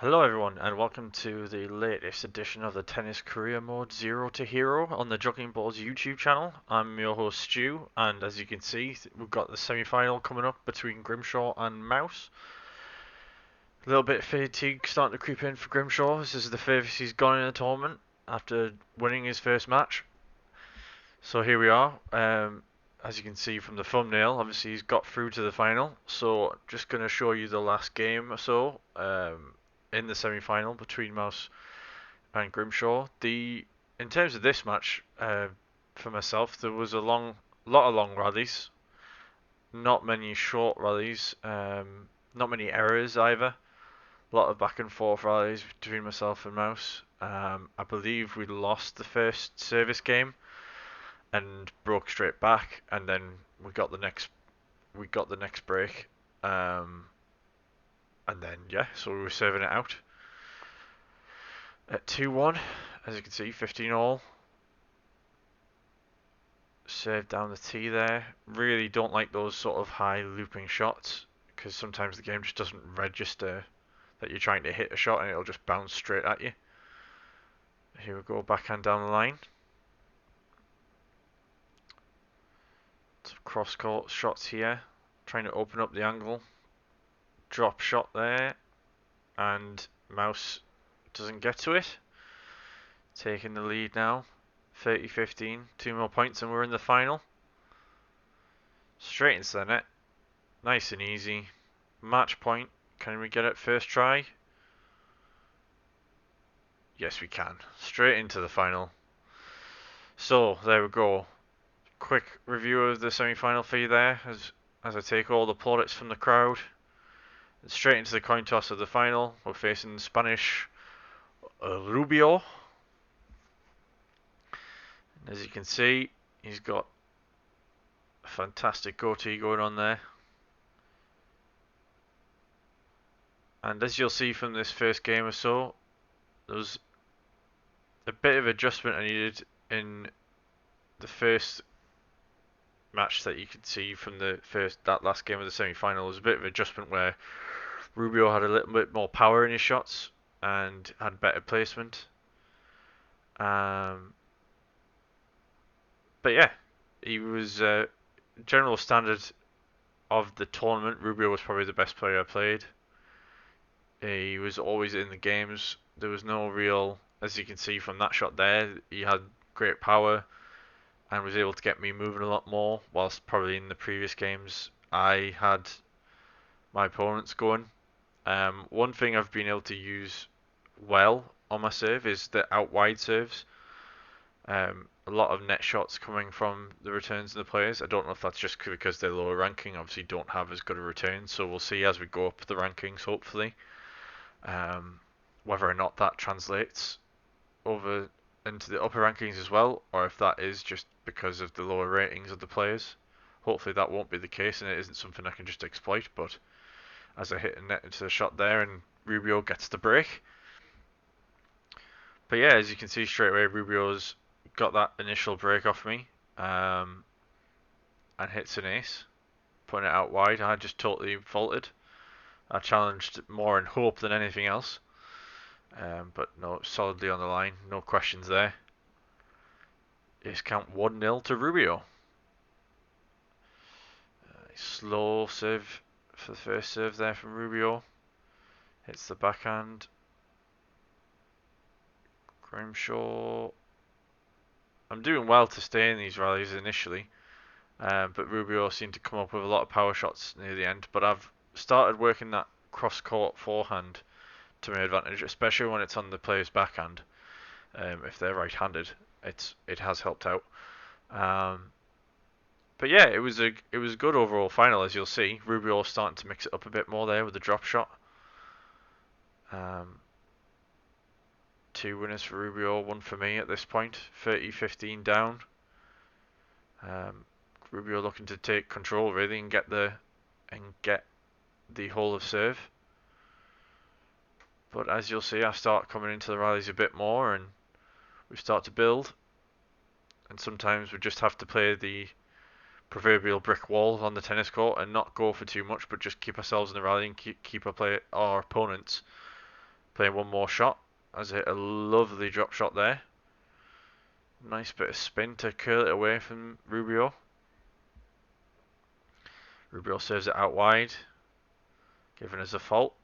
Hello everyone and welcome to the latest edition of the Tennis Career Mode Zero to Hero on the Juggling Balls YouTube channel. I'm your host Stu, and as you can see we've got the semi-final coming up between Grimshaw and Mouse. A little bit of fatigue starting to creep in for Grimshaw. This is the furthest he's gone in the tournament after winning his first match. So here we are. As you can see from the thumbnail, obviously he's got through to the final. So just going to show you the last game or so in the semi-final between Mouse and Grimshaw. In terms of this match, for myself, there was a lot of long rallies, not many short rallies, not many errors either. A lot of back and forth rallies between myself and Mouse. I believe we lost the first service game and broke straight back, and then we got the next break, and then yeah, so we were serving it out at 2-1, as you can see, 15 all. Serve down the tee there. Really don't like those sort of high looping shots because sometimes the game just doesn't register that you're trying to hit a shot and it'll just bounce straight at you. Here we go, backhand down the line. Some cross court shots here, trying to open up the angle. Drop shot there, and Mouse doesn't get to it. Taking the lead now, 30-15, 2 more points and we're in the final. Straight into the net, nice and easy. Match point, can we get it first try? Yes, we can. Straight into the final. So, there we go. Quick review of the semi-final for you there, as I take all the plaudits from the crowd. And straight into the coin toss of the final. We're facing Spanish Rubio. And as you can see, he's got a fantastic goatee going on there. And as you'll see from this first game or so, there was a bit of adjustment I needed in the first match that you could see from that last game of the semi-final. There was a bit of adjustment where Rubio had a little bit more power in his shots and had better placement. But yeah, he was general standard of the tournament. Rubio was probably the best player I played. He was always in the games. There was no real, as you can see from that shot there, he had great power and was able to get me moving a lot more, whilst probably in the previous games I had my opponents going. One thing I've been able to use well on my serve is the out wide serves. A lot of net shots coming from the returns of the players. I don't know if that's just because they're lower ranking, obviously don't have as good a return, so we'll see as we go up the rankings, hopefully, whether or not that translates over into the upper rankings as well, or if that is just because of the lower ratings of the players. Hopefully that won't be the case and it isn't something I can just exploit, but as I hit a net into the shot there and Rubio gets the break. But yeah, as you can see straight away, Rubio's got that initial break off me and hits an ace, putting it out wide. I just totally faulted. I challenged more in hope than anything else. But no, solidly on the line, no questions there. Ace count 1-0 to Rubio. Slow serve for the first serve there from Rubio. Hits the backhand. Grimshaw. I'm doing well to stay in these rallies initially, but Rubio seemed to come up with a lot of power shots near the end. But I've started working that cross-court forehand to my advantage, especially when it's on the player's backhand. If they're right-handed, it has helped out. But yeah, it was a good overall final, as you'll see. Rubio starting to mix it up a bit more there with the drop shot. 2 winners for Rubio, 1 for me at this point. 30-15 down. Rubio looking to take control really and get the whole of serve. But as you'll see, I start coming into the rallies a bit more and we start to build. And sometimes we just have to play the proverbial brick wall on the tennis court and not go for too much, but just keep ourselves in the rally and keep our opponents Playing one more shot as I hit a lovely drop shot there. Nice bit of spin to curl it away from Rubio. Rubio serves it out wide, giving us a fault.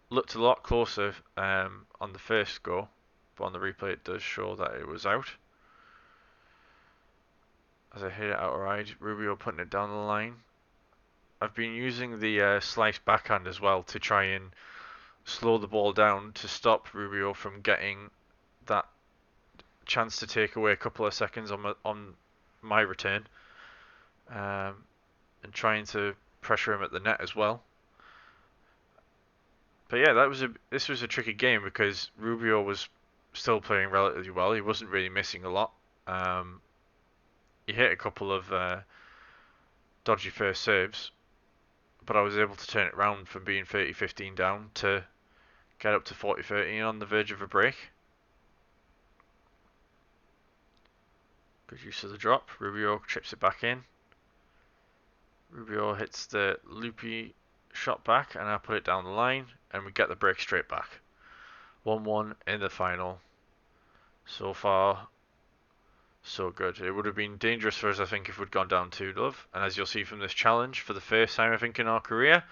Looked a lot closer on the first go, but on the replay it does show that it was out. As I hit it outright, Rubio putting it down the line. I've been using the slice backhand as well to try and slow the ball down to stop Rubio from getting that chance to take away a couple of seconds on my return, and trying to pressure him at the net as well. But yeah, this was a tricky game because Rubio was still playing relatively well. He wasn't really missing a lot. He hit a couple of dodgy first serves, but I was able to turn it around from being 30-15 down to get up to 40-13 on the verge of a break. Good use of the drop. Rubio chips it back in. Rubio hits the loopy shot back, and I put it down the line, and we get the break straight back. 1-1 in the final. So far, so good. It would have been dangerous for us, I think, if we'd gone down 2-0. And as you'll see from this challenge, for the first time, I think, in our career,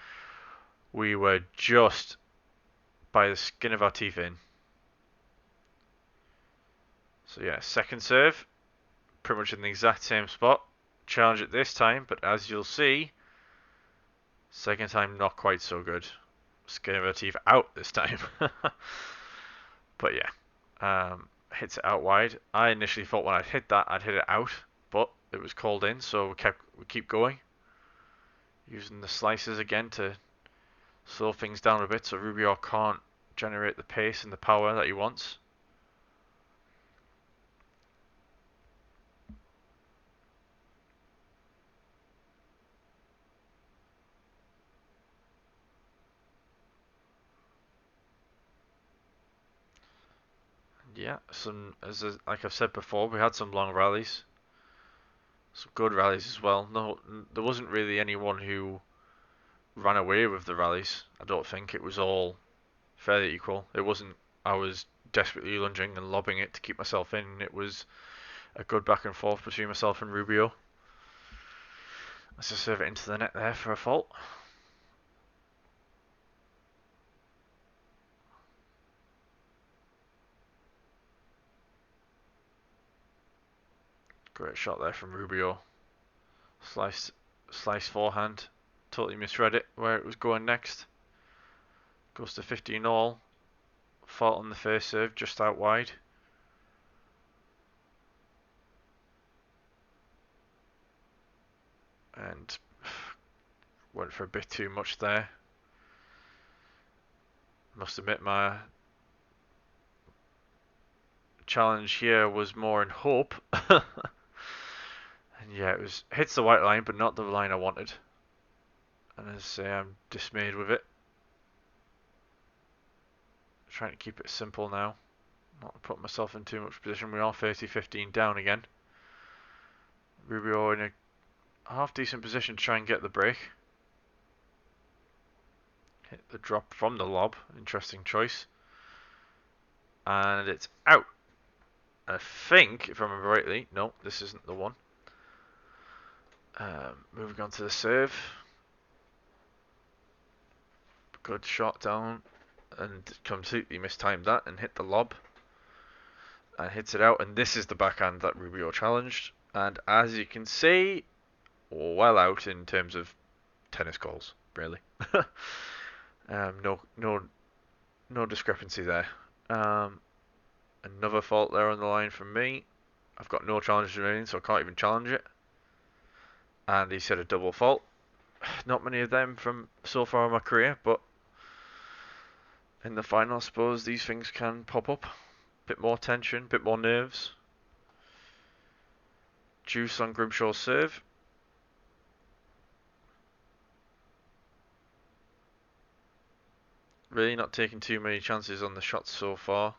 we were just by the skin of our teeth in. So yeah, second serve, pretty much in the exact same spot. Challenge it this time, but as you'll see, second time not quite so good. Skin of our teeth out this time. But yeah, hits it out wide. I initially thought when I'd hit that, I'd hit it out, but it was called in, so we keep going. Using the slices again to slow things down a bit so Rubio can't generate the pace and the power that he wants. Yeah, like I've said before, we had some long rallies, some good rallies as well. No, there wasn't really anyone who ran away with the rallies. I don't think it was all fairly equal. It wasn't. I was desperately lunging and lobbing it to keep myself in. It was a good back and forth between myself and Rubio. Let's just serve it into the net there for a fault. Great shot there from Rubio. Slice forehand. Totally misread it where it was going next. Goes to 15 all. Fault on the first serve, just out wide. And went for a bit too much there. Must admit my challenge here was more in hope. And yeah, it was hits the white line, but not the line I wanted. And as I say, I'm dismayed with it. Trying to keep it simple now. Not put myself in too much position. We are 30-15 down again. Rubio in a half decent position to try and get the break. Hit the drop from the lob. Interesting choice. And it's out. I think, if I remember rightly, no, this isn't the one. Moving on to the serve. Good shot down, and completely mistimed that and hit the lob. And hits it out, and this is the backhand that Rubio challenged. And as you can see, well out in terms of tennis calls, really. No discrepancy there. Another fault there on the line from me. I've got no challenge remaining, so I can't even challenge it. And he said a double fault. Not many of them from so far in my career, but in the final, I suppose these things can pop up. Bit more tension, bit more nerves. Juice on Grimshaw's serve. Really not taking too many chances on the shots so far.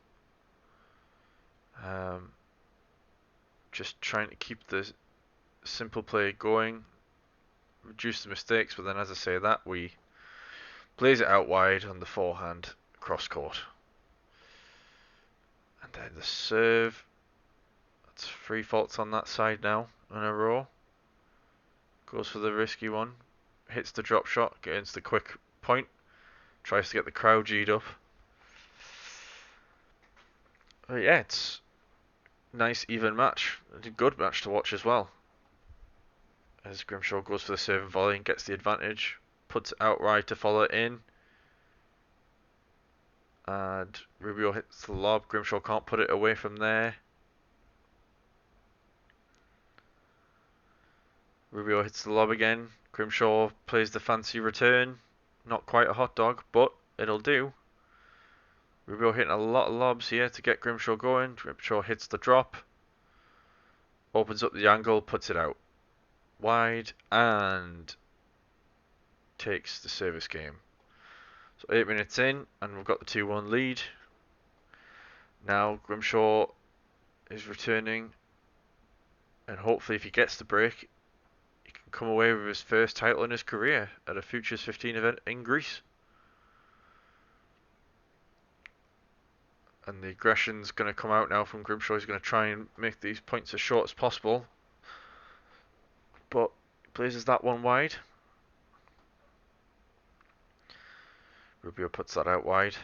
Just trying to keep the simple play going, reduce the mistakes, but then as I say that, we Plays it out wide on the forehand, cross court. And then the serve. That's 3 faults on that side now in a row. Goes for the risky one. Hits the drop shot, gets the quick point. Tries to get the crowd G'd up. But yeah, it's a nice even match. A good match to watch as well. As Grimshaw goes for the serve and volley and gets the advantage. Puts it outright to follow it in. And Rubio hits the lob. Grimshaw can't put it away from there. Rubio hits the lob again. Grimshaw plays the fancy return. Not quite a hot dog, but it'll do. Rubio hitting a lot of lobs here to get Grimshaw going. Grimshaw hits the drop. Opens up the angle, puts it out wide, and takes the service game. So 8 minutes in, and we've got the 2-1 lead. Now Grimshaw is returning, and hopefully if he gets the break, he can come away with his first title in his career at a Futures 15 event in Greece. And the aggression's going to come out now from Grimshaw. He's going to try and make these points as short as possible. But he places that one wide. Rubio puts that out wide.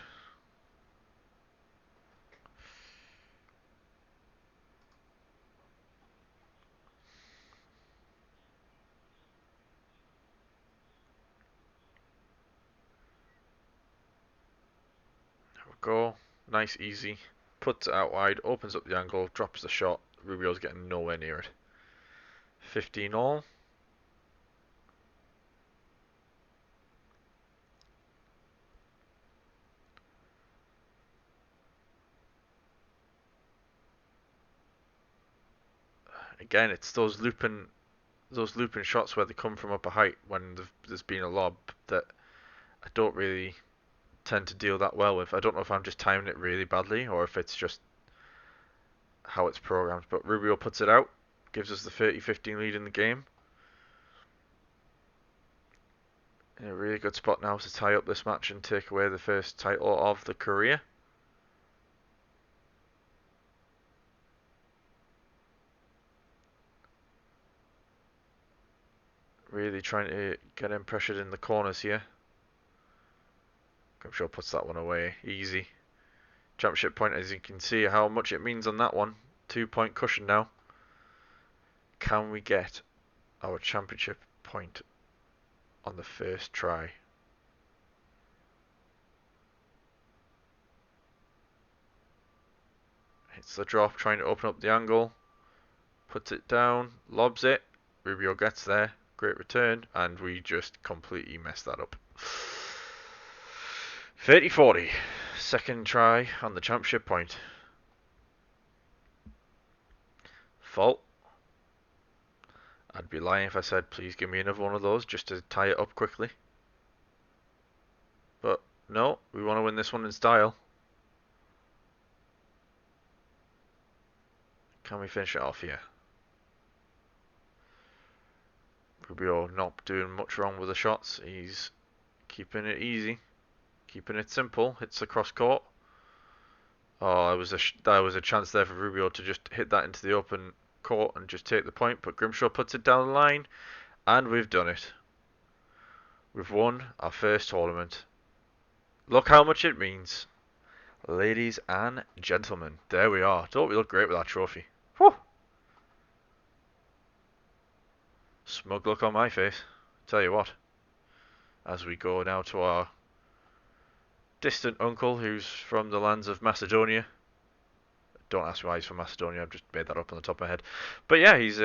There we go. Nice, easy. Puts it out wide, opens up the angle, drops the shot. Rubio's getting nowhere near it. 15 all. Again, it's those looping shots where they come from up a height when there's been a lob that I don't really tend to deal that well with. I don't know if I'm just timing it really badly or if it's just how it's programmed. But Rubio puts it out, gives us the 30-15 lead in the game. In a really good spot now to tie up this match and take away the first title of the career. Really trying to get him pressured in the corners here. Grimshaw puts that one away. Easy. Championship point, as you can see how much it means on that one. 2-point cushion now. Can we get our championship point on the first try? Hits the drop, trying to open up the angle. Puts it down, lobs it. Rubio gets there. Great return, and we just completely messed that up. 30-40. Second try on the championship point. Fault. I'd be lying if I said please give me another one of those just to tie it up quickly. But no, we want to win this one in style. Can we finish it off here? Rubio not doing much wrong with the shots. He's keeping it easy, keeping it simple. Hits the cross court. Oh, that was a chance there for Rubio to just hit that into the open court and just take the point. But Grimshaw puts it down the line, and we've done it. We've won our first tournament. Look how much it means. Ladies and gentlemen, there we are. Don't we look great with that trophy? Whew. Smug look on my face. Tell you what. As we go now to our distant uncle who's from the lands of Macedonia. Don't ask me why he's from Macedonia, I've just made that up on the top of my head. But yeah, he's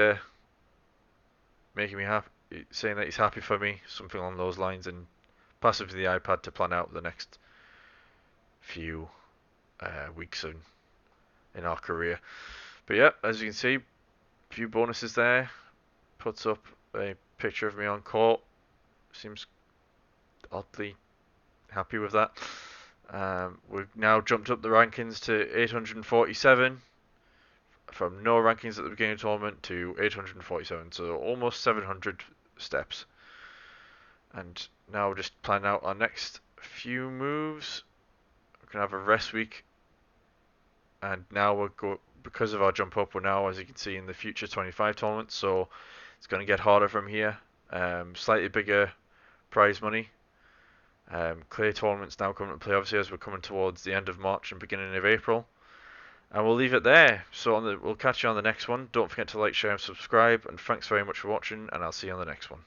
making me happy, saying that he's happy for me, something along those lines, and passing me the iPad to plan out the next few weeks in our career. But yeah, as you can see, a few bonuses there. Puts up a picture of me on court. Seems oddly happy with that. We've now jumped up the rankings to 847 from no rankings at the beginning of the tournament to 847, so almost 700 steps. And now we're just planning out our next few moves. We're gonna have a rest week, and now we'll go because of our jump up. We're now, as you can see, in the Future 25 tournament, so it's gonna get harder from here. Slightly bigger prize money. Clay tournaments now coming to play, obviously, as we're coming towards the end of March and beginning of April. And we'll leave it there. So we'll catch you on the next one. Don't forget to like, share, and subscribe. And thanks very much for watching, and I'll see you on the next one.